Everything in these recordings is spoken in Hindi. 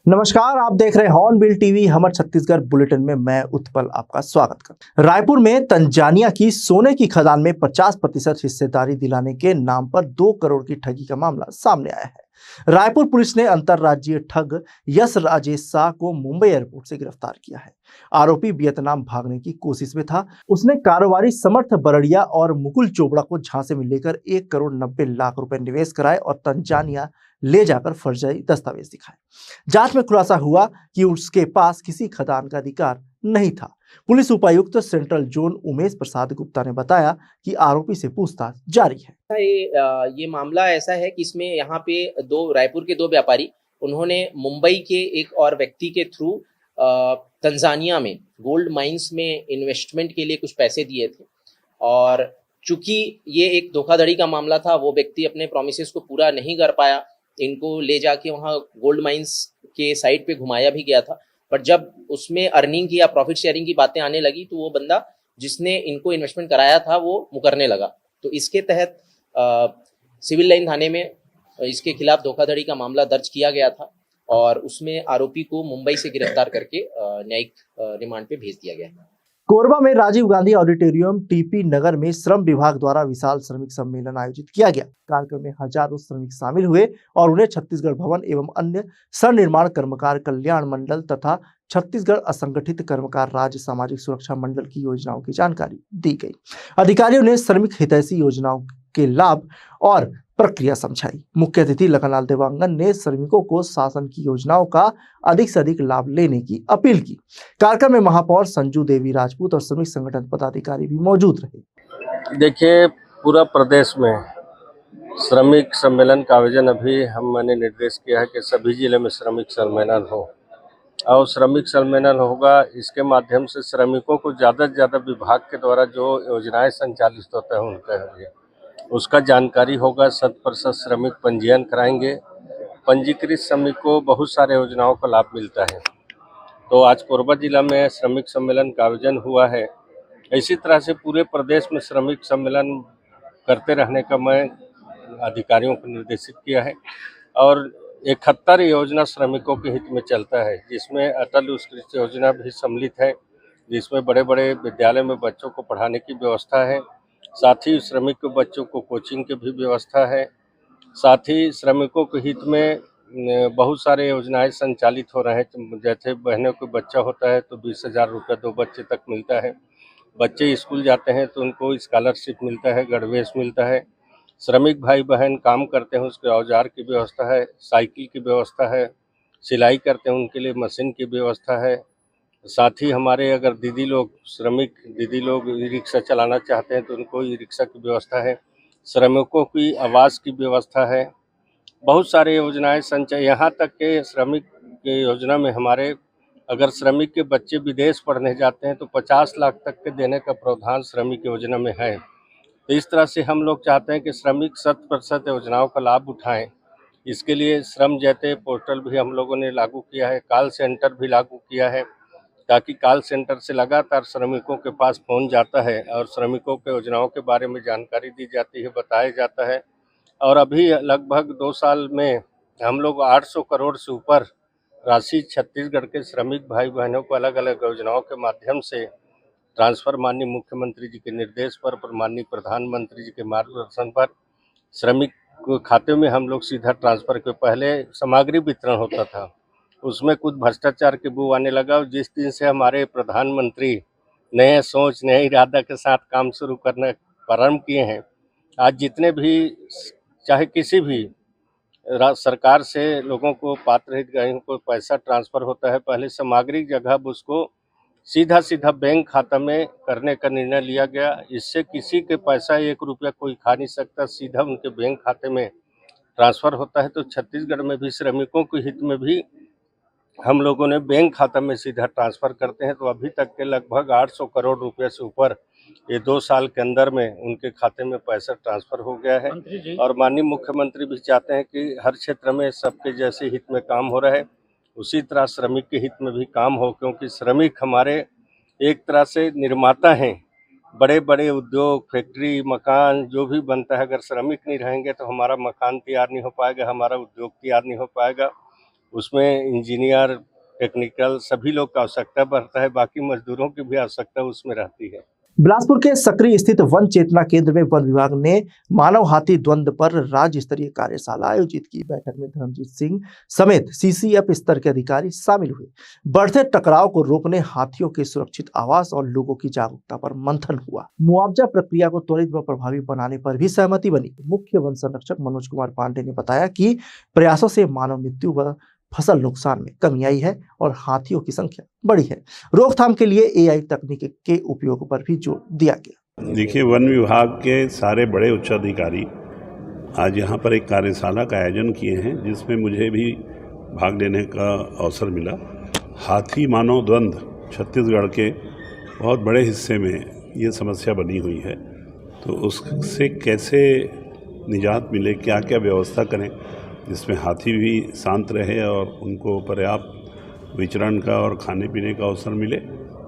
नमस्कार, आप देख रहे हैं हॉर्नबिल टीवी हमर छत्तीसगढ़ बुलेटिन में मैं उत्पल आपका स्वागत करता हूं। रायपुर में तंजानिया की सोने की खदान में 50% हिस्सेदारी दिलाने के नाम पर 2 करोड़ की ठगी का मामला सामने आया है। रायपुर पुलिस ने अंतर्राज्यीय ठग यश राजेश शाह को मुंबई एयरपोर्ट से गिरफ्तार किया है। आरोपी वियतनाम भागने की कोशिश में था। उसने कारोबारी समर्थ बरड़िया और मुकुल चोपड़ा को झांसे में लेकर 1 करोड़ 90 लाख रुपए निवेश कराए और तंजानिया ले जाकर फर्जी दस्तावेज दिखाए। जांच में खुलासा हुआ कि उसके पास किसी खदान का अधिकार नहीं था। पुलिस उपायुक्त सेंट्रल जोन उमेश प्रसाद गुप्ता ने बताया कि आरोपी से पूछताछ जारी है। ये मामला ऐसा है कि इसमें यहाँ पे रायपुर के 2 व्यापारी उन्होंने मुंबई के एक और व्यक्ति के थ्रू तंजानिया में गोल्ड माइंस में इन्वेस्टमेंट के लिए कुछ पैसे दिए थे और चूंकि ये एक धोखाधड़ी का मामला था, वो व्यक्ति अपने प्रोमिसेस को पूरा नहीं कर पाया। इनको ले जाके वहाँ गोल्ड माइंस के साइट पे घुमाया भी गया था, पर जब उसमें अर्निंग की या प्रॉफिट शेयरिंग की बातें आने लगी तो वो बंदा जिसने इनको इन्वेस्टमेंट कराया था वो मुकरने लगा। तो इसके तहत सिविल लाइन थाने में इसके खिलाफ धोखाधड़ी का मामला दर्ज किया गया था और उसमें आरोपी को मुंबई से गिरफ्तार करके न्यायिक रिमांड पे भेज दिया गया है। कोरबा में राजीव गांधी ऑडिटोरियम टीपी नगर में श्रम विभाग द्वारा विशाल श्रमिक सम्मेलन आयोजित किया गया। कार्यक्रम में हजारों श्रमिक शामिल हुए और उन्हें छत्तीसगढ़ भवन एवं अन्य सनिर्माण कर्मकार कल्याण मंडल तथा छत्तीसगढ़ असंगठित कर्मकार राज्य सामाजिक सुरक्षा मंडल की योजनाओं की जानकारी दी गई। अधिकारियों ने श्रमिक हितैषी योजनाओं के लाभ और प्रक्रिया समझाई। मुख्य अतिथि लखनलाल देवांगन ने श्रमिकों को शासन की योजनाओं का अधिक से अधिक लाभ लेने की अपील की। कार्यक्रम में महापौर संजू देवी राजपूत और श्रमिक संगठन पदाधिकारी भी मौजूद रहे। देखिए, पूरा प्रदेश में श्रमिक सम्मेलन का आयोजन अभी मैंने निर्देश किया है कि सभी जिले में श्रमिक सम्मेलन हो और श्रमिक सम्मेलन होगा। इसके माध्यम से श्रमिकों को ज़्यादा से ज़्यादा विभाग के द्वारा जो योजनाएं संचालित होता है उनका उसका जानकारी होगा। 100% श्रमिक पंजीयन कराएंगे। पंजीकृत श्रमिक को बहुत सारे योजनाओं का लाभ मिलता है। तो आज कोरबा जिला में श्रमिक सम्मेलन का आयोजन हुआ है। इसी तरह से पूरे प्रदेश में श्रमिक सम्मेलन करते रहने का मैं अधिकारियों को निर्देशित किया है और 71 योजना श्रमिकों के हित में चलता है, जिसमें अटल उत्कृष्ट योजना भी सम्मिलित है, जिसमें बड़े बड़े विद्यालय में बच्चों को पढ़ाने की व्यवस्था है। साथ ही श्रमिक के बच्चों को कोचिंग की भी व्यवस्था है। साथ ही श्रमिकों के हित में बहुत सारे योजनाएं संचालित हो रहे हैं। जैसे बहनों को बच्चा होता है तो 20,000 रुपये 2 बच्चे तक मिलता है। बच्चे स्कूल जाते हैं तो उनको स्कॉलरशिप मिलता है, गणवेश मिलता है। श्रमिक भाई बहन काम करते हैं उसके औजार की व्यवस्था है, साइकिल की व्यवस्था है। सिलाई करते हैं उनके लिए मशीन की व्यवस्था है। साथ ही हमारे अगर दीदी लोग श्रमिक दीदी लोग ई रिक्शा चलाना चाहते हैं तो उनको ई रिक्शा की व्यवस्था है। श्रमिकों की आवास की व्यवस्था है। बहुत सारे योजनाएं संचय, यहाँ तक के श्रमिक के योजना में हमारे अगर श्रमिक के बच्चे विदेश पढ़ने जाते हैं तो 50 लाख तक के देने का प्रावधान श्रमिक योजना में है। तो इस तरह से हम लोग चाहते हैं कि श्रमिक 100% योजनाओं का लाभ उठाएं। इसके लिए श्रम जयते पोर्टल भी हम लोगों ने लागू किया है, कॉल सेंटर भी लागू किया है, ताकि कॉल सेंटर से लगातार श्रमिकों के पास फ़ोन जाता है और श्रमिकों के योजनाओं के बारे में जानकारी दी जाती है, बताया जाता है। और अभी लगभग 2 साल में हम लोग 800 करोड़ से ऊपर राशि छत्तीसगढ़ के श्रमिक भाई बहनों को अलग अलग योजनाओं के माध्यम से ट्रांसफ़र माननीय मुख्यमंत्री जी के निर्देश पर माननीय प्रधानमंत्री जी के मार्गदर्शन पर श्रमिक खाते में हम लोग सीधा ट्रांसफ़र के पहले सामग्री वितरण होता था, उसमें कुछ भ्रष्टाचार के बू आने लगा। और जिस दिन से हमारे प्रधानमंत्री नए सोच नए इरादा के साथ काम शुरू करना प्रारंभ किए हैं, आज जितने भी चाहे किसी भी सरकार से लोगों को पात्र हितग्राहियों को पैसा ट्रांसफ़र होता है, पहले सामग्री जगह उसको सीधा सीधा बैंक खाता में करने का निर्णय लिया गया। इससे किसी के पैसा 1 रुपया कोई खा नहीं सकता, सीधा उनके बैंक खाते में ट्रांसफ़र होता है। तो छत्तीसगढ़ में भी श्रमिकों के हित में भी हम लोगों ने बैंक खाता में सीधा ट्रांसफ़र करते हैं। तो अभी तक के लगभग 800 करोड़ रुपये से ऊपर ये 2 साल के अंदर में उनके खाते में पैसा ट्रांसफ़र हो गया है। और माननीय मुख्यमंत्री भी चाहते हैं कि हर क्षेत्र में सबके जैसे हित में काम हो रहे, उसी तरह श्रमिक के हित में भी काम हो, क्योंकि श्रमिक हमारे एक तरह से निर्माता हैं। बड़े बड़े उद्योग, फैक्ट्री, मकान जो भी बनता है, अगर श्रमिक नहीं रहेंगे तो हमारा मकान तैयार नहीं हो पाएगा, हमारा उद्योग तैयार नहीं हो पाएगा। उसमें इंजीनियर, टेक्निकल सभी लोग का आवश्यकता पड़ता है, बाकी मजदूरों की भी आवश्यकता उसमें रहती है। बिलासपुर के सकरी स्थित वन चेतना केंद्र में वन विभाग ने मानव हाथी द्वंद्व पर राज्य स्तरीय कार्यशाला आयोजित की। बैठक में धर्मजीत सिंह समेत सीसीएफ स्तर के अधिकारी शामिल हुए। बढ़ते टकराव को रोकने, हाथियों के सुरक्षित आवास और लोगों की जागरूकता पर मंथन हुआ। मुआवजा प्रक्रिया को त्वरित व प्रभावी बनाने पर भी सहमति बनी। मुख्य वन संरक्षक मनोज कुमार पांडे ने बताया कि प्रयासों से मानव मृत्यु व फसल नुकसान में कमी आई है और हाथियों की संख्या बढ़ी है। रोकथाम के लिए एआई तकनीक के उपयोग पर भी जोर दिया गया। देखिए, वन विभाग के सारे बड़े उच्च अधिकारी आज यहाँ पर एक कार्यशाला का आयोजन किए हैं, जिसमें मुझे भी भाग लेने का अवसर मिला। हाथी मानव द्वंद्व छत्तीसगढ़ के बहुत बड़े हिस्से में ये समस्या बनी हुई है, तो उससे कैसे निजात मिले, क्या क्या व्यवस्था करें जिसमें हाथी भी शांत रहे और उनको पर्याप्त विचरण का और खाने पीने का अवसर मिले।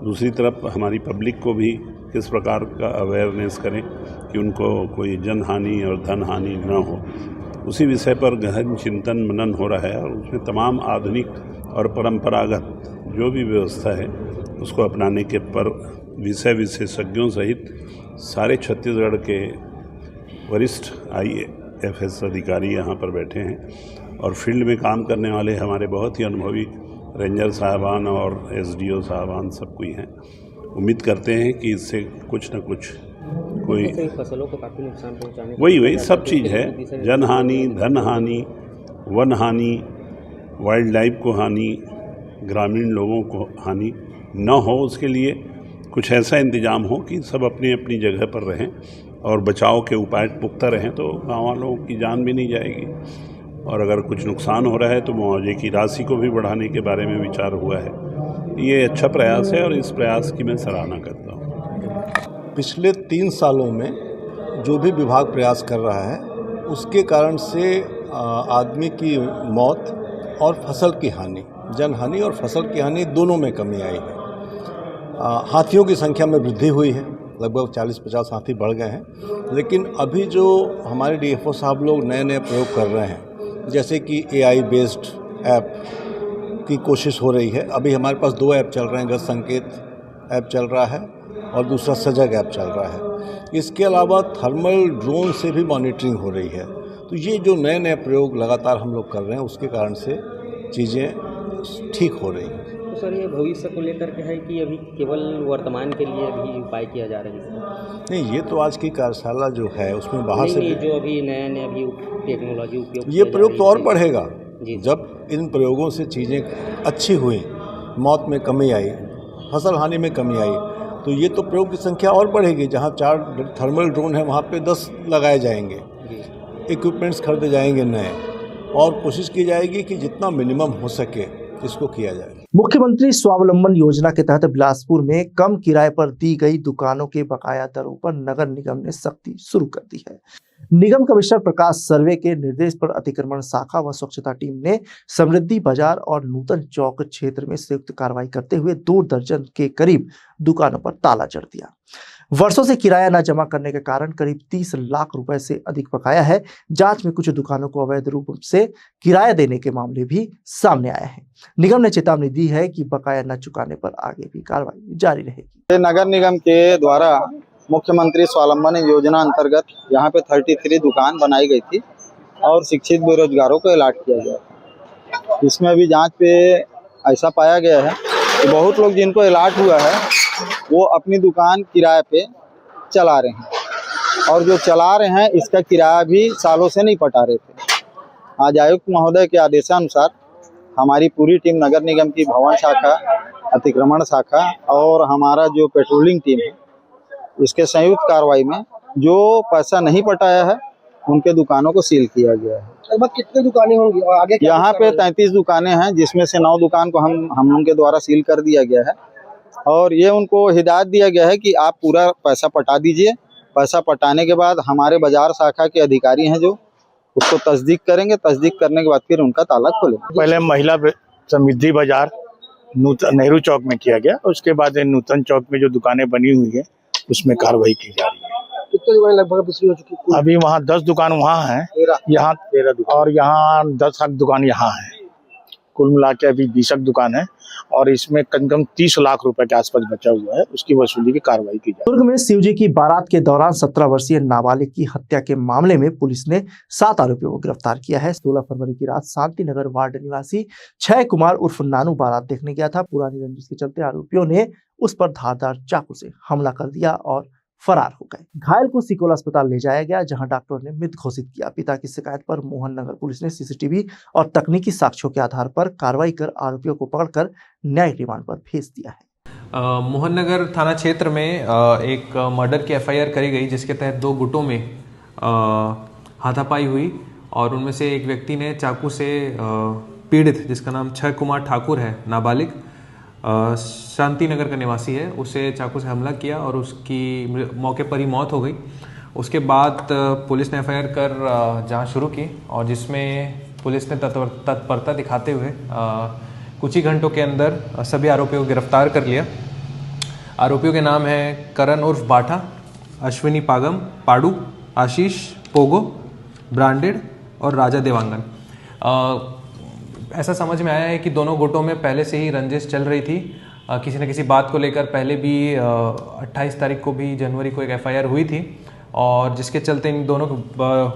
दूसरी तरफ हमारी पब्लिक को भी किस प्रकार का अवेयरनेस करें कि उनको कोई जन हानि और धन हानि न हो, उसी विषय पर गहन चिंतन मनन हो रहा है। और उसमें तमाम आधुनिक और परंपरागत जो भी व्यवस्था है उसको अपनाने के पर विषय विशेषज्ञों सहित सारे छत्तीसगढ़ के वरिष्ठ IAFS अधिकारी यहाँ पर बैठे हैं और फील्ड में काम करने वाले हमारे बहुत ही अनुभवी रेंजर साहबान और SDO साहबान सब कोई हैं। उम्मीद करते हैं कि इससे कुछ न कुछ कोई फसलों को काफ़ी नुकसान पहुंचाने वही सब चीज़ है, जन हानि, धन हानि, वन हानि, वाइल्ड लाइफ को हानि, ग्रामीण लोगों को हानि न हो, उसके लिए कुछ ऐसा इंतजाम हो कि सब अपनी अपनी जगह पर रहें और बचाव के उपाय पुख्ता रहें, तो गाँव वालों की जान भी नहीं जाएगी। और अगर कुछ नुकसान हो रहा है तो मुआवजे की राशि को भी बढ़ाने के बारे में विचार हुआ है। ये अच्छा प्रयास है और इस प्रयास की मैं सराहना करता हूँ। पिछले 3 सालों में जो भी विभाग प्रयास कर रहा है, उसके कारण से आदमी की मौत और फसल की हानि, जन हानि और फसल की हानि दोनों में कमी आई है। हाथियों की संख्या में वृद्धि हुई है, लगभग 40-50 हाथी बढ़ गए हैं। लेकिन अभी जो हमारे DFO साहब लोग नए नए प्रयोग कर रहे हैं, जैसे कि AI बेस्ड ऐप की कोशिश हो रही है। अभी हमारे पास 2 ऐप चल रहे हैं, गत संकेत ऐप चल रहा है और दूसरा सजग ऐप चल रहा है। इसके अलावा थर्मल ड्रोन से भी मॉनिटरिंग हो रही है। तो ये जो नए नए प्रयोग लगातार हम लोग कर रहे हैं, उसके कारण से चीज़ें ठीक हो रही हैं। तो सर, ये भविष्य को लेकर के है कि अभी केवल वर्तमान के लिए अभी उपाय किया जा रहा है? नहीं, ये तो आज की कार्यशाला जो है उसमें बाहर से जो अभी नया अभी टेक्नोलॉजी उपयोग, ये प्रयोग तो और बढ़ेगा। जब इन प्रयोगों से चीज़ें अच्छी हुई, मौत में कमी आई, फसल हानि में कमी आई, तो ये तो प्रयोग की संख्या और बढ़ेगी। जहाँ 4 थर्मल ड्रोन है वहाँ पे 10 लगाए जाएंगे, इक्विपमेंट्स खरीदे जाएंगे नए, और कोशिश की जाएगी कि जितना मिनिमम हो सके इसको किया जाए। मुख्यमंत्री स्वावलंबन योजना के तहत बिलासपुर में कम किराए पर दी गई दुकानों के बकाया दरों पर नगर निगम ने सख्ती शुरू कर दी है। निगम कमिश्नर प्रकाश सर्वे के निर्देश पर अतिक्रमण शाखा व स्वच्छता टीम ने समृद्धि बाजार और नूतन चौक क्षेत्र में संयुक्त कार्रवाई करते हुए 2 दर्जन के करीब दुकानों पर ताला जड़ दिया। वर्षों से किराया न जमा करने के कारण करीब 30 लाख रुपए से अधिक बकाया है। जांच में कुछ दुकानों को अवैध रूप से किराया देने के मामले भी सामने आए हैं। निगम ने चेतावनी दी है कि बकाया न चुकाने पर आगे भी कार्रवाई जारी रहेगी। नगर निगम के द्वारा मुख्यमंत्री स्वावलंबन योजना अंतर्गत यहाँ पे 33 दुकान बनाई गई थी और शिक्षित बेरोजगारों को अलॉट किया गया। इसमें अभी जांच पे ऐसा पाया गया है कि बहुत लोग जिनको अलॉट हुआ है वो अपनी दुकान किराए पे चला रहे हैं, और जो चला रहे हैं इसका किराया भी सालों से नहीं पटा रहे थे। आज आयुक्त महोदय के आदेशानुसार हमारी पूरी टीम नगर निगम की भवन शाखा, अतिक्रमण शाखा और हमारा जो पेट्रोलिंग टीम है, इसके संयुक्त कार्रवाई में जो पैसा नहीं पटाया है उनके दुकानों को सील किया गया है। लगभग कितनी दुकानें होंगी और आगे यहाँ पे 33 दुकानें हैं, जिसमें से 9 दुकान को हम उनके द्वारा सील कर दिया गया है और ये उनको हिदायत दिया गया है कि आप पूरा पैसा पटा दीजिए। पैसा पटाने के बाद हमारे बाजार शाखा के अधिकारी हैं जो उसको तस्दीक करेंगे, तस्दीक करने के बाद फिर उनका ताला खोलेंगे। पहले महिला समृद्धि बाजार नेहरू चौक में किया गया, उसके बाद नूतन चौक में जो दुकानें बनी हुई है उसमें कार्रवाई की जा रही है। कितने दुकानें लगभग बिक्री हो चुकी है? अभी वहाँ 10 दुकान वहाँ है, यहाँ 13 दुकान और यहाँ 10 दुकान यहाँ है। कुल मिला के अभी 20 दुकान है और इसमें कम से कम 30 लाख रुपए के आसपास बचा हुआ है, उसकी वसूली की कार्रवाई की जाए। दुर्ग में शिवजी की बारात के दौरान 17 वर्षीय नाबालिग की हत्या के मामले में पुलिस ने 7 आरोपियों को गिरफ्तार किया है। 16 फरवरी की रात शांति नगर वार्ड निवासी 6 कुमार उर्फ नानू बारात देखने गया था। पुरानी रंजिश के चलते आरोपियों ने उस पर धारदार चाकू से हमला कर दिया और फरार हो गए। घायल को सिकोल अस्पताल ले जाया गया, जहां डॉक्टरों ने मृत घोषित किया। पिता की शिकायत पर मोहन नगर पुलिस ने सीसीटीवी और तकनीकी साक्ष्यों के आधार पर कार्रवाई कर आरोपियों को पकड़कर न्यायिक रिमांड पर भेज दिया है। मोहन नगर थाना क्षेत्र में एक मर्डर की एफआईआर करी गई, जिसके तहत 2 गुटों में हाथापाई हुई और उनमें से एक व्यक्ति ने चाकू से पीड़ित, जिसका नाम 6 कुमार ठाकुर है, नाबालिग, शांति नगर का निवासी है, उसे चाकू से हमला किया और उसकी मौके पर ही मौत हो गई। उसके बाद पुलिस ने एफआईआर कर जांच शुरू की और जिसमें पुलिस ने तत्परता दिखाते हुए कुछ ही घंटों के अंदर सभी आरोपियों को गिरफ्तार कर लिया। आरोपियों के नाम हैं करण उर्फ बाठा, अश्विनी पागम पाडू, आशीष पोगो ब्रांडेड और राजा देवांगन। ऐसा समझ में आया है कि दोनों गुटों में पहले से ही रंजिश चल रही थी, किसी न किसी बात को लेकर। पहले भी 28 तारीख को भी जनवरी को एक एफआईआर हुई थी और जिसके चलते इन दोनों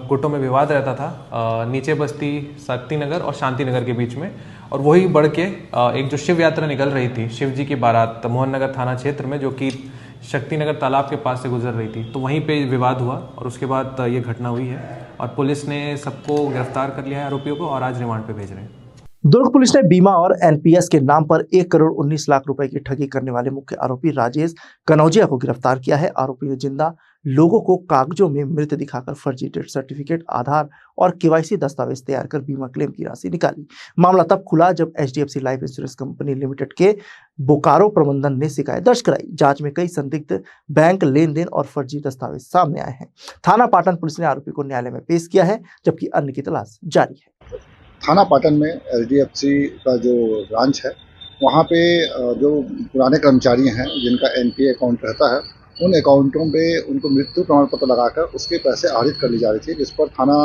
गुटों में विवाद रहता था, नीचे बस्ती शक्ति नगर और शांति नगर के बीच में। और वही बढ़ के एक जो शिव यात्रा निकल रही थी, शिव जी की बारात मोहन नगर थाना क्षेत्र में, जो कि शक्ति नगर तालाब के पास से गुजर रही थी, तो वहीं पे विवाद हुआ और उसके बाद ये घटना हुई है और पुलिस ने सबको गिरफ्तार कर लिया है, आरोपियों को, और आज रिमांड पे भेज रहे हैं। दुर्ग पुलिस ने बीमा और एनपीएस के नाम पर 1 करोड़ 19 लाख रुपए की ठगी करने वाले मुख्य आरोपी राजेश कनौजिया को गिरफ्तार किया है। आरोपी ने जिंदा लोगों को कागजों में मृत दिखाकर फर्जी डेथ सर्टिफिकेट, आधार और केवाईसी दस्तावेज तैयार कर बीमा क्लेम की राशि निकाली। मामला तब खुला जब HDFC life insurance company limited के बोकारो प्रबंधन ने शिकायत दर्ज कराई। जांच में कई संदिग्ध बैंक लेन देन और फर्जी दस्तावेज सामने आए हैं। थाना पाटन पुलिस ने आरोपी को न्यायालय में पेश किया है, जबकि अन्य की तलाश जारी है। थाना पाटन में एचडीएफसी का जो ब्रांच है, वहाँ पे जो पुराने कर्मचारी हैं जिनका एनपीए अकाउंट रहता है, उन अकाउंटों पे उनको मृत्यु प्रमाण पत्र लगाकर उसके पैसे आहरित कर ली जा रही थी, जिस पर थाना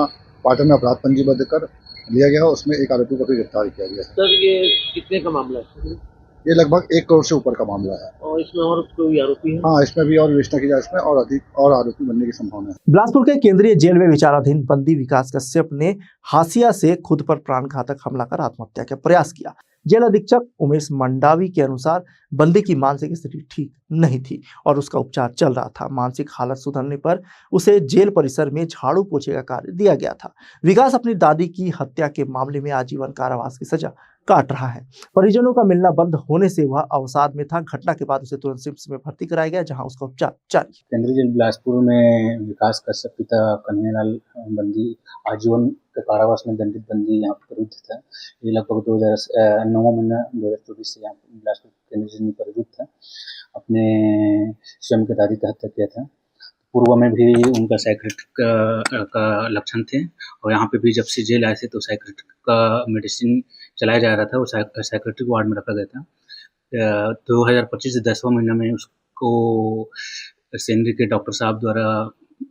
पाटन में अपराध पंजीबद्ध कर लिया गया। उसमें एक आरोपी को भी गिरफ्तार किया गया। सर, ये कितने का मामला है? ये लगभग 1 करोड़ से ऊपर का मामला है। और इसमें और कोई आरोपी है? हाँ, इसमें भी और विवेचना की जाए, इसमें और अधिक और आरोपी बनने की संभावना है। बिलासपुर के केंद्रीय जेल में विचाराधीन बंदी विकास कश्यप ने हाशिया से खुद पर प्राणघातक हमला कर आत्महत्या का प्रयास किया। जेल अधीक्षक उमेश मंडावी के अनुसार बंदी की मानसिक स्थिति ठीक नहीं थी और उसका उपचार चल रहा था। मानसिक हालत सुधरने पर उसे जेल परिसर में झाड़ू पोछे का कार्य दिया गया था। विकास अपनी दादी की हत्या के मामले में आजीवन कारावास की सजा काट रहा है। परिजनों का मिलना बंद होने से वह अवसाद में था। घटना के बाद उसे तुरंत सिम्स में भर्ती कराया गया, जहां उसका उपचार जारी है। केंद्रीय जेल बिलासपुर में विकास कश्यप पिता कन्हैयालाल बंदी आजीवन के कारावास में दंडित बंदी यहाँ पर प्रयुक्त था। ये लगभग 2009 महीना 2024 से यहाँ बिलासपुर केंद्रीय जेल में प्रयुक्त था। अपने स्वयं के दादी का हत्या किया था। पूर्व में भी उनका साइकियाट्रिक का लक्षण थे और यहाँ पे भी जब से जेल आए थे तो साइकियाट्रिक का मेडिसिन चलाया जा रहा था। वो साइकियाट्रिक वार्ड में रखा गया था। 2025 के 10वां महीना में उसको सेंद्री के डॉक्टर साहब द्वारा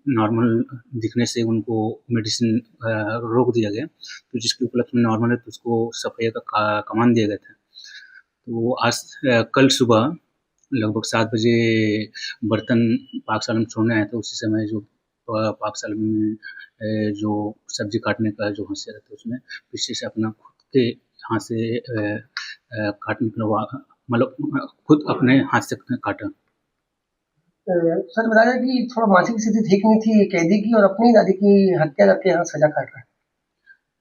नॉर्मल दिखने से उनको मेडिसिन रोक दिया गया, तो जिसके उपलक्ष्य में नॉर्मल है तो उसको सफाई का कमान दिया गया था। तो आज कल सुबह लगभग 7 बजे बर्तन पाकशाला में छोड़ने आया था। उसी समय जो पाकशाला में जो सब्जी काटने का जो हाथ से रहता है, उसमें पीछे से अपना खुद के हाथ से काटने का, मतलब खुद अपने हाथ से काटा। सर, बताया कि थोड़ा मानसिक स्थिति ठीक नहीं थी कैदी की और अपनी दादी की हत्या करके यहाँ सजा काट रहा है।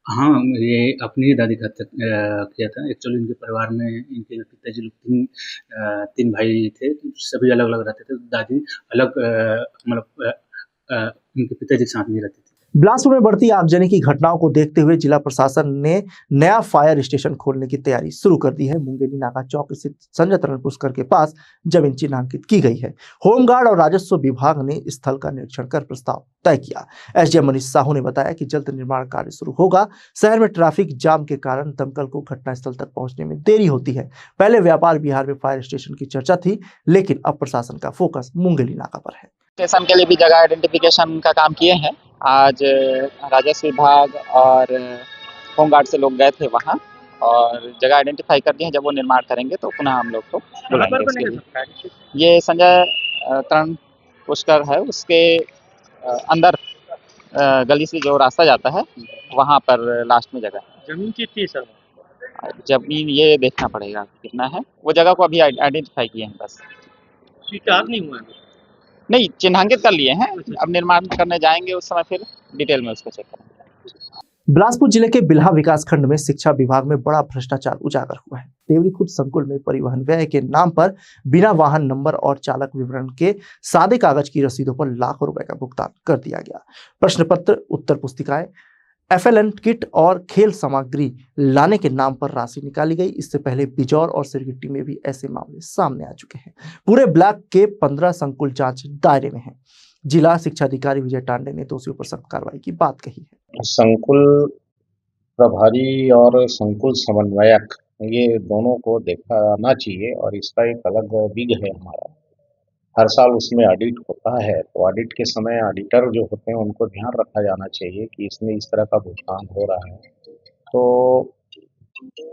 हाँ, ये अपनी दादी का हत्या किया था। एक्चुअली इनके परिवार में इनके पिताजी लोग 3 भाई थे, सभी अलग अलग रहते थे। दादी अलग मतलब इनके पिताजी के साथ नहीं रहती थी। बिलासपुर में बढ़ती आगजनी की घटनाओं को देखते हुए जिला प्रशासन ने नया फायर स्टेशन खोलने की तैयारी शुरू कर दी है। मुंगेली नाका चौक स्थित संजय तरन पुरस्कार के पास जमीन चिन्हांकित की गई है। होमगार्ड और राजस्व विभाग ने स्थल का निरीक्षण कर प्रस्ताव तय किया। एसडीएम मनीष साहू ने बताया कि जल्द निर्माण कार्य शुरू होगा। शहर में ट्रैफिक जाम के कारण दमकल को घटनास्थल तक पहुंचने में देरी होती है। पहले व्यापार विहार में फायर स्टेशन की चर्चा थी, लेकिन अब प्रशासन का फोकस मुंगेली नाका पर है। स्टेशन के लिए भी जगह आइडेंटिफिकेशन का काम किए हैं। आज राजस्व विभाग और होमगार्ड से लोग गए थे वहाँ और जगह आइडेंटिफाई कर दी है। जब वो निर्माण करेंगे तो पुनः हम लोग को बुलाएंगे इसके लिए। ये संजय तरण पुष्कर है, उसके अंदर गली से जो रास्ता जाता है वहाँ पर लास्ट में जगह है। जमीन कितनी है सर? जमीन ये देखना पड़ेगा कितना है, वो जगह को अभी आइडेंटिफाई किए हैं बस। स्वीकार नहीं हुआ है? नहीं, चिन्हांकित कर लिए हैं, अब निर्माण करने जाएंगे उस समय फिर डिटेल में उसको चेक करेंगे। बिलासपुर जिले के बिल्हा विकासखंड में शिक्षा विभाग में बड़ा भ्रष्टाचार उजागर हुआ है। देवरी खुद संकुल में परिवहन व्यय के नाम पर बिना वाहन नंबर और चालक विवरण के सादे कागज की रसीदों पर लाखों रुपए का भुगतान कर दिया गया। प्रश्न पत्र, उत्तर पुस्तिकाएं, FLN किट और खेल सामग्री लाने के नाम पर राशि निकाली गई। इससे पहले बिजौर और सिरगिट्टी में भी ऐसे मामले सामने आ चुके हैं। पूरे ब्लॉक के 15 संकुल जांच दायरे में हैं। जिला शिक्षा अधिकारी विजय टांडे ने दोषियों पर सख्त कार्रवाई की बात कही है। संकुल प्रभारी और संकुल समन्वयक ये दोनों को देखा जाना चाहिए और इसका एक अलग विग है हमारा। हर साल उसमें ऑडिट होता है, तो ऑडिट के समय ऑडिटर जो होते हैं उनको ध्यान रखा जाना चाहिए कि इसमें इस तरह का भुगतान हो रहा है। तो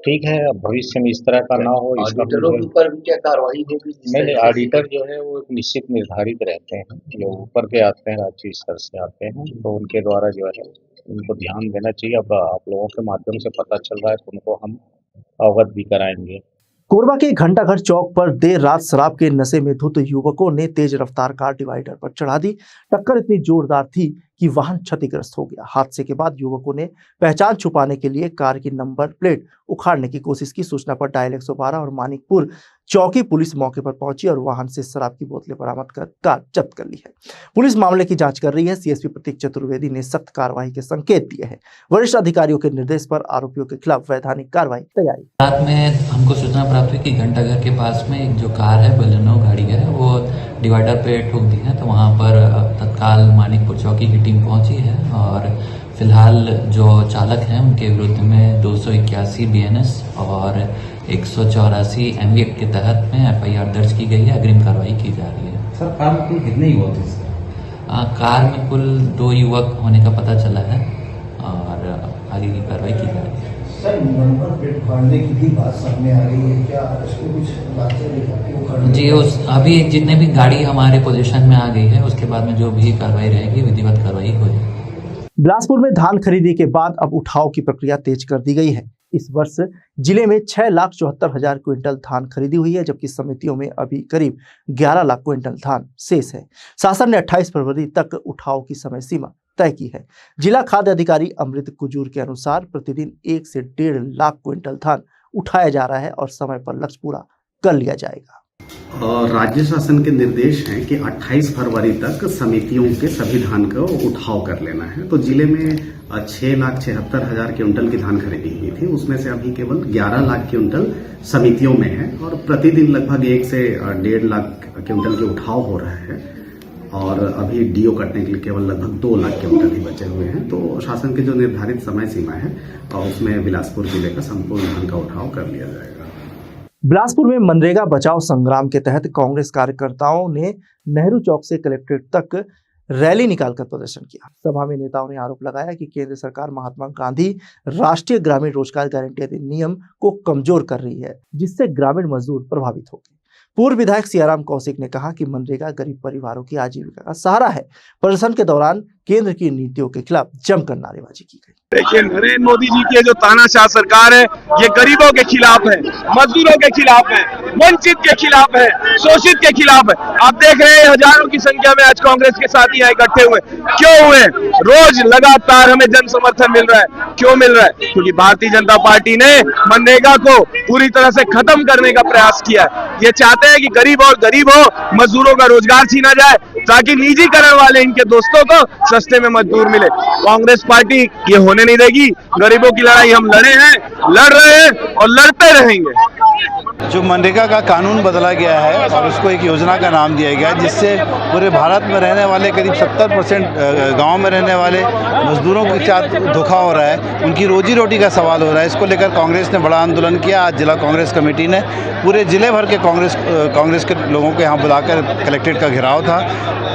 ठीक है, अब भविष्य में इस तरह का ना हो। ऑडिटरों के ऊपर भी क्या कार्रवाई होगी? नहीं, ऑडिटर जो है वो एक निश्चित निर्धारित रहते हैं, जो ऊपर के आते हैं, राज्य स्तर से आते हैं, तो उनके द्वारा जो है उनको ध्यान देना चाहिए। अब आप लोगों के माध्यम से पता चल रहा है तो उनको हम अवगत भी कराएंगे। कोरबा के घंटाघर चौक पर देर रात शराब के नशे में धुत युवकों ने तेज रफ्तार कार डिवाइडर पर चढ़ा दी। टक्कर इतनी जोरदार थी कि वाहन क्षतिग्रस्त हो गया। हादसे के बाद युवकों ने पहचान छुपाने के लिए कार की नंबर प्लेट उखाड़ने की कोशिश की। सूचना पर डायल 112 और मानिकपुर चौकी पुलिस मौके पर पहुंची और वाहन से शराब की बोतलें बरामद कर कार जब्त कर ली है। पुलिस मामले की जांच कर रही है। CSP प्रतीक चतुर्वेदी ने सख्त कार्रवाई के संकेत दिए हैं। वरिष्ठ अधिकारियों के निर्देश पर आरोपियों के खिलाफ वैधानिक कार्रवाई तैयारी। रात में हमको सूचना प्राप्त हुई कि घंटाघर के पास में एक जो कार है, बलेनो गाड़ी है, वो डिवाइडर पे ठोक दी है। तो वहाँ पर तत्काल मानिकपुर चौकी की टीम पहुंची है और फिलहाल जो चालक हैं उनके विरुद्ध में 281 BNS और 184 MV के तहत में FIR दर्ज की गई है। अग्रिम कार्रवाई की जा रही है। सर, कार में कुल कितने युवक थे? कार में कुल 2 युवक होने का पता चला है और आगे की कार्रवाई की जा रही है। सर, नंबर प्लेट फाड़ने की भी बात सामने आ रही है, क्या उसको कुछ बात जी अभी जितने भी गाड़ी हमारे पोजीशन में आ गई है उसके बाद में जो भी कार्रवाई रहेगी विधिवत कार्रवाई होगी। बिलासपुर में धान खरीदी के बाद अब उठाव की प्रक्रिया तेज कर दी गई है। इस वर्ष जिले में 6,74,000 क्विंटल धान खरीदी हुई है, जबकि समितियों में अभी करीब 11 लाख क्विंटल धान शेष है। शासन ने 28 फरवरी तक उठाव की समय सीमा तय की है। जिला खाद्य अधिकारी अमृत कुजूर के अनुसार प्रतिदिन 1 से 1.5 लाख क्विंटल धान उठाया जा रहा है और समय पर लक्ष्य पूरा कर लिया जाएगा। राज्य शासन के निर्देश हैं कि 28 फरवरी तक समितियों के सभी धान का उठाव कर लेना है। तो जिले में 6,76,000 क्विंटल की धान खरीदी हुई थी, उसमें से अभी केवल 11 लाख क्विंटल समितियों में है और प्रतिदिन लगभग 1 से 1.5 लाख क्विंटल के उठाव हो रहा है और अभी डीओ कटने के लिए केवल लगभग 2 लाख क्विंटल ही बचे हुए हैं। तो शासन के जो निर्धारित समय सीमा है और उसमें बिलासपुर जिले का संपूर्ण धान का उठाव कर लिया जाएगा। बिलासपुर में मनरेगा बचाओ संग्राम के तहत कांग्रेस कार्यकर्ताओं ने नेहरू चौक से कलेक्ट्रेट तक रैली निकालकर प्रदर्शन किया। सभा में नेताओं ने आरोप लगाया कि केंद्र सरकार महात्मा गांधी राष्ट्रीय ग्रामीण रोजगार गारंटी अधिनियम को कमजोर कर रही है, जिससे ग्रामीण मजदूर प्रभावित होंगे। पूर्व विधायक सियाराम कौशिक ने कहा कि मनरेगा गरीब परिवारों की आजीविका का सहारा है। प्रदर्शन के दौरान केंद्र की नीतियों के खिलाफ जमकर नारेबाजी की गई। देखिए, नरेंद्र मोदी जी की जो तानाशाह सरकार है ये गरीबों के खिलाफ है, मजदूरों के खिलाफ है, वंचित के खिलाफ है, शोषित के खिलाफ है। आप देख रहे हैं हजारों की संख्या में आज कांग्रेस के साथी यहाँ इकट्ठे हुए। क्यों हुए? रोज लगातार हमें जन समर्थन मिल रहा है। क्यों मिल रहा है? क्योंकि भारतीय जनता पार्टी ने मनरेगा को पूरी तरह से खत्म करने का प्रयास किया है। ये चाहते हैं कि गरीब और गरीब हो, मजदूरों का रोजगार छीना जाए ताकि निजीकरण वाले इनके दोस्तों को सस्ते में मजदूर मिले। कांग्रेस पार्टी ये होने नहीं देगी। गरीबों की लड़ाई हम लड़े हैं, लड़ रहे हैं और लड़ते रहेंगे। जो मनरेगा का कानून बदला गया है और उसको एक योजना का नाम दिया गया है, जिससे पूरे भारत में रहने वाले करीब 70% गाँव में रहने वाले मजदूरों के साथ धोखा हो रहा है, उनकी रोजी रोटी का सवाल हो रहा है। इसको लेकर कांग्रेस ने बड़ा आंदोलन किया। आज जिला कांग्रेस कमेटी ने पूरे जिले भर के कांग्रेस के लोगों को यहाँ बुलाकर कलेक्ट्रेट का घेराव था।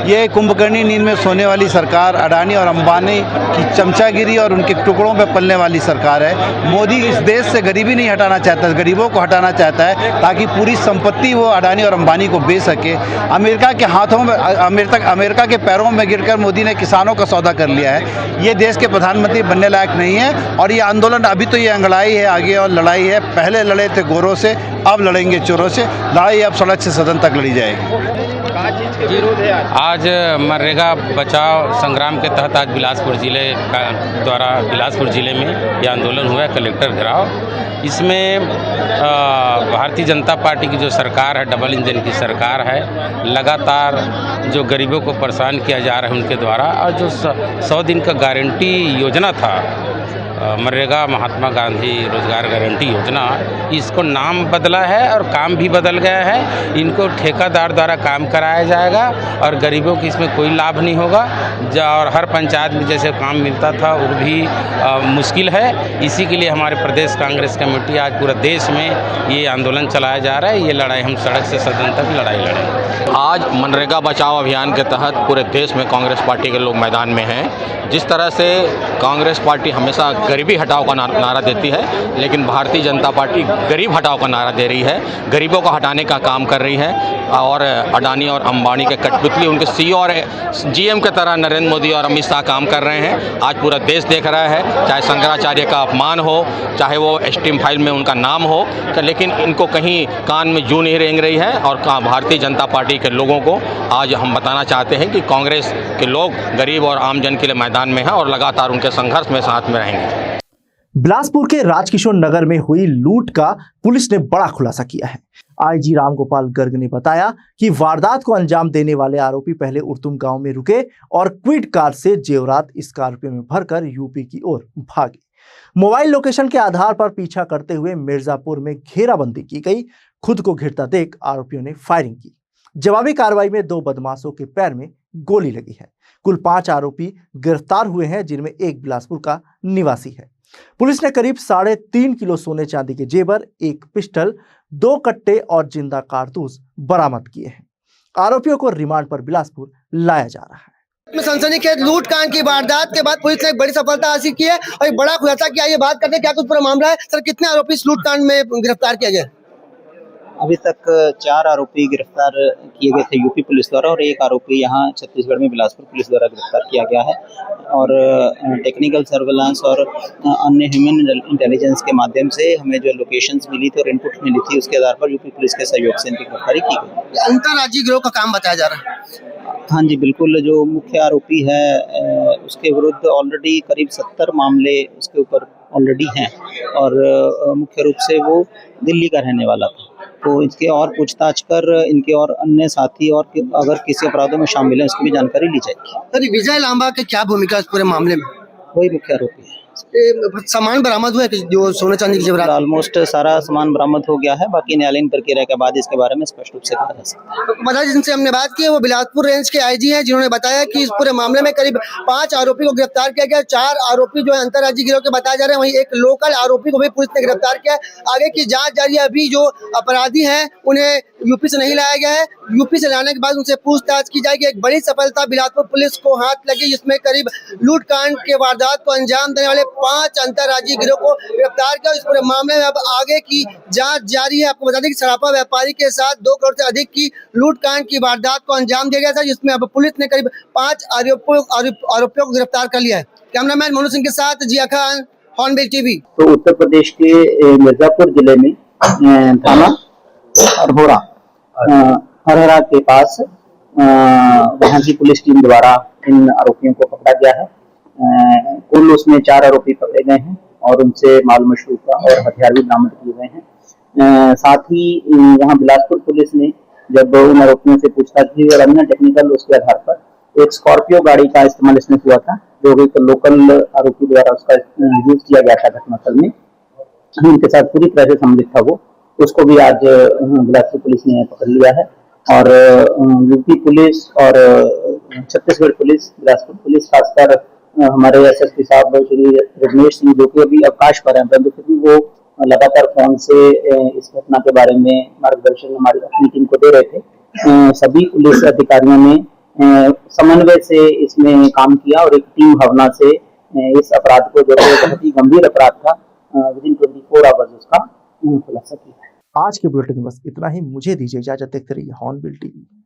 ये कुंभकर्णी नींद में सोने वाली सरकार, अडानी और अंबानी की चमचागिरी और उनके टुकड़ों पे पलने वाली सरकार है। मोदी इस देश से गरीबी नहीं हटाना चाहता, गरीबों को हटाना चाहता है ताकि पूरी संपत्ति वो अडानी और अंबानी को बेच सके। अमेरिका के हाथों में, अमेरिका के पैरों में गिरकर मोदी ने किसानों का सौदा कर लिया है। ये देश के प्रधानमंत्री बनने लायक नहीं है और ये आंदोलन अभी तो ये अंगड़ाई है, आगे और लड़ाई है। पहले लड़े थे गोरों से, अब लड़ेंगे चोरों से। लड़ाई अब सड़क से सदन तक लड़ी जाएगी। आज मनरेगा बचाव संग्राम के तहत आज बिलासपुर जिले में यह आंदोलन हुआ है, कलेक्टर घेराव। इसमें भारतीय जनता पार्टी की जो सरकार है, डबल इंजन की सरकार है, लगातार जो गरीबों को परेशान किया जा रहा है उनके द्वारा, और जो 100 दिन का गारंटी योजना था, मनरेगा महात्मा गांधी रोजगार गारंटी योजना, इसको नाम बदला है और काम भी बदल गया है। इनको ठेकेदार द्वारा काम कराया जाएगा और गरीबों को इसमें कोई लाभ नहीं होगा। और हर पंचायत में जैसे काम मिलता था वो भी मुश्किल है। इसी के लिए हमारे प्रदेश कांग्रेस कमेटी आज पूरे देश में ये आंदोलन चलाया जा रहा है। ये लड़ाई हम सड़क से सदन तक लड़ाई लड़ेंगे। आज मनरेगा बचाओ अभियान के तहत पूरे देश में कांग्रेस पार्टी के लोग मैदान में हैं। जिस तरह से कांग्रेस पार्टी हमेशा गरीबी हटाओ का नारा देती है, लेकिन भारतीय जनता पार्टी गरीब हटाओ का नारा दे रही है, गरीबों को हटाने का काम कर रही है। और अडानी और अंबानी के कठपुतली उनके सीईओ और जीएम की तरह नरेंद्र मोदी और अमित शाह काम कर रहे हैं। आज पूरा देश देख रहा है, चाहे शंकराचार्य का अपमान हो, चाहे वो एस्टीम फाइल में उनका नाम हो, लेकिन इनको कहीं कान में जूं नहीं रेंग रही है। और भारतीय जनता पार्टी के लोगों को आज हम बताना चाहते हैं कि कांग्रेस के लोग गरीब और आमजन के लिए मैदान में हैं और लगातार उनके संघर्ष में साथ में रहेंगे। बिलासपुर के राजकिशोर नगर में हुई लूट का पुलिस ने बड़ा खुलासा किया है। आईजी रामगोपाल गर्ग ने बताया कि वारदात को अंजाम देने वाले आरोपी पहले उर्तुम गांव में रुके और क्विड कार से जेवरात स्कॉर्पियो में भरकर यूपी की ओर भागे। मोबाइल लोकेशन के आधार पर पीछा करते हुए मिर्जापुर में घेराबंदी की गई। खुद को घिरता देख आरोपियों ने फायरिंग की। जवाबी कार्रवाई में 2 बदमाशों के पैर में गोली लगी है। कुल 5 आरोपी गिरफ्तार हुए हैं, जिनमें एक बिलासपुर का निवासी है। पुलिस ने करीब 3.5 किलो सोने चांदी के जेवर, 1 पिस्टल, 2 कट्टे और जिंदा कारतूस बरामद किए हैं। आरोपियों को रिमांड पर बिलासपुर लाया जा रहा है। में सनसनीखेज लूट कांड की वारदात के बाद पुलिस ने एक बड़ी सफलता हासिल की है और एक बड़ा खुलासा किया। ये बात करते हैं क्या कुछ पूरा मामला है सर, कितने आरोपी इस लूट कांड में गिरफ्तार किया गया? अभी तक 4 आरोपी गिरफ्तार किए गए थे यूपी पुलिस द्वारा और 1 आरोपी यहाँ छत्तीसगढ़ में बिलासपुर पुलिस द्वारा गिरफ्तार किया गया है। और टेक्निकल सर्वेलेंस और अन्य ह्यूमन इंटेलिजेंस के माध्यम से हमें जो लोकेशंस मिली थी और इनपुट मिली थी, उसके आधार पर यूपी पुलिस के सहयोग से इनकी गिरफ्तारी की गई। अंतर्राज्यीय गिरोह का काम बताया जा रहा है। हाँ जी बिल्कुल, जो मुख्य आरोपी है उसके विरुद्ध ऑलरेडी करीब 70 मामले उसके ऊपर ऑलरेडी हैं और मुख्य रूप से वो दिल्ली का रहने वाला था। तो इसके और पूछताछ कर इनके और अन्य साथी और अगर किसी अपराधों में शामिल है उसकी भी जानकारी ली जाएगी। सर विजय लांबा की क्या भूमिका इस पूरे मामले में? वही मुख्य आरोपी है। सामान बरामद हुआ है जो सोने चांदी की जेवरात? ऑलमोस्ट सारा सामान बरामद हो गया है, बाकी न्यायालयीन प्रक्रिया के बाद इसके बारे में स्पष्ट रूप से कहा जा सकता है। बता जिनसे हमने बात की है वो बिलासपुर रेंज के आईजी हैं, जिन्होंने बताया कि इस पूरे मामले में करीब 5 आरोपी को गिरफ्तार किया गया। 4 आरोपी जो है अंतर्राज्यीय गिरोह के बताए जा रहे हैं, वहीं एक लोकल आरोपी को भी पुलिस ने गिरफ्तार किया है। आगे की जाँच जारी है। अभी जो अपराधी है उन्हें यूपी से नहीं लाया गया है, यूपी से लाने के बाद उनसे पूछताछ की जाएगी। एक बड़ी सफलता बिलासपुर पुलिस को हाथ लगी, जिसमें करीब लूट कांड के वारदात को अंजाम देने वाले 5 अंतर्राज्यीय गिरोह को गिरफ्तार किया। इस पूरे मामले में अब आगे की जांच जारी है। आपको बता दें कि सराफा व्यापारी के साथ 2 करोड़ से अधिक की लूट कांड की वारदात को अंजाम दिया गया था, जिसमें अब पुलिस ने करीब 5 आरोपियों को गिरफ्तार कर लिया है। कैमरामैन मोनू सिंह के साथ जिया खान, हॉर्नबिल टीवी। तो उत्तर प्रदेश के मिर्जापुर जिले में थाना हरहरा के पास वहाँ की पुलिस टीम द्वारा इन आरोपियों को पकड़ा गया है। कुल उसमें 4 आरोपी पकड़े गए हैं और उनसे माल मशरूका और हथियार भी बरामद किए गए हैं। साथ ही यहाँ बिलासपुर पुलिस ने जब उन आरोपियों से पूछताछ की और अन्य टेक्निकल उसके आधार पर एक स्कॉर्पियो गाड़ी का इस्तेमाल इसमें हुआ था, जो एक लोकल आरोपी द्वारा उसका यूज किया गया था घटनास्थल में। उनके साथ पूरी तरह से सम्मिलित था वो, उसको भी आज बिलासपुर पुलिस ने पकड़ लिया है। और यूपी पुलिस और छत्तीसगढ़ पुलिस, बिलासपुर पुलिस, खासकर हमारे एसएसपी साहब श्री रजनीश सिंह, जो कि अभी अवकाश पर हैं, परंतु फिर भी वो लगातार फोन से इस घटना के बारे में मार्गदर्शन हमारी अपनी टीम को दे रहे थे। सभी पुलिस अधिकारियों ने समन्वय से इसमें काम किया और एक टीम भावना से इस अपराध को, जो बहुत ही गंभीर अपराध था, विदिन 24 आवर्स उसका खुलासा किया है। आज के बुलेटिन में बस इतना ही। मुझे दीजिए इजाजत। देखते रहिए हॉर्नबिल टीवी।